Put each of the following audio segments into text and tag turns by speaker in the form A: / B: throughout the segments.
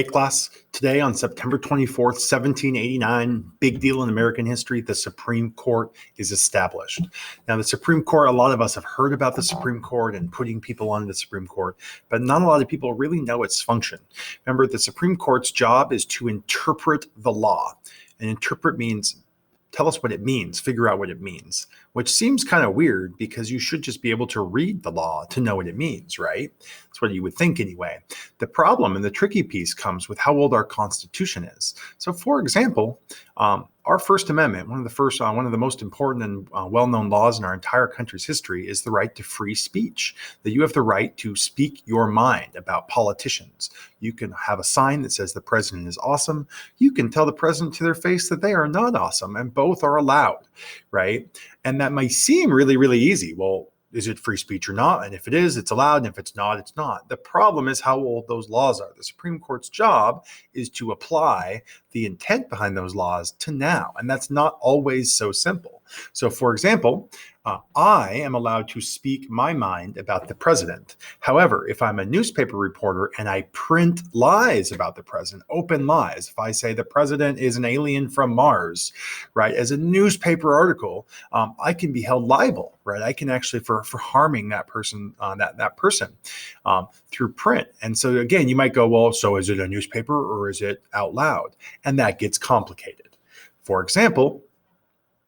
A: Hey class, today on September 24th, 1789, big deal in American history, the Supreme Court is established. Now, the Supreme Court, a lot of us have heard about the Supreme Court and putting people on the Supreme Court, but not a lot of people really know its function. Remember, the Supreme Court's job is to interpret the law. And interpret means tell us what it means, figure out what it means, which seems kind of weird because you should just be able to read the law to know what it means, right? That's what you would think anyway. The problem and the tricky piece comes with how old our Constitution is. So, for example, our First Amendment, one of the most important and well-known laws in our entire country's history, is the right to free speech. That you have the right to speak your mind about politicians. You can have a sign that says the president is awesome. You can tell the president to their face that they are not awesome, and both are allowed, right? And that might seem really, really easy. Well, is it free speech or not? And if it is, it's allowed. And if it's not, it's not. The problem is how old those laws are. The Supreme Court's job is to apply the intent behind those laws to now. And that's not always so simple. So, for example, I am allowed to speak my mind about the president. However, if I'm a newspaper reporter and I print lies about the president, open lies, if I say the president is an alien from Mars, right, as a newspaper article, I can be held liable, right? I can actually for harming that person, through print. And so again, you might go, well, so is it a newspaper or is it out loud? And that gets complicated. For example,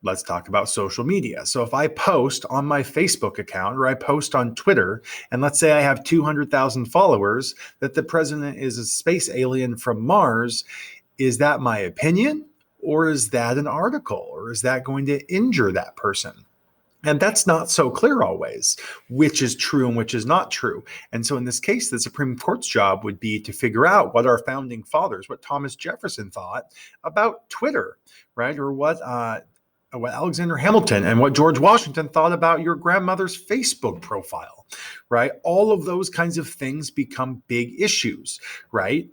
A: let's talk about social media. So if I post on my Facebook account or I post on Twitter, and let's say I have 200,000 followers, that the president is a space alien from Mars, is that my opinion? Or is that an article? Or is that going to injure that person? And that's not so clear always, which is true and which is not true. And so in this case, the Supreme Court's job would be to figure out what our founding fathers, what Thomas Jefferson thought about Twitter, right? Or what Alexander Hamilton and what George Washington thought about your grandmother's Facebook profile, right? All of those kinds of things become big issues, right?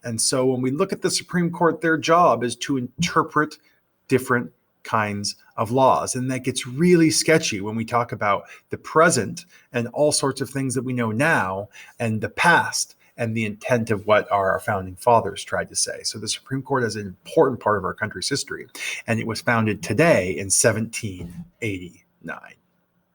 A: And so when we look at the Supreme Court, their job is to interpret different kinds of laws. And that gets really sketchy when we talk about the present and all sorts of things that we know now and the past and the intent of what our founding fathers tried to say. So the Supreme Court is an important part of our country's history, and it was founded today in 1789.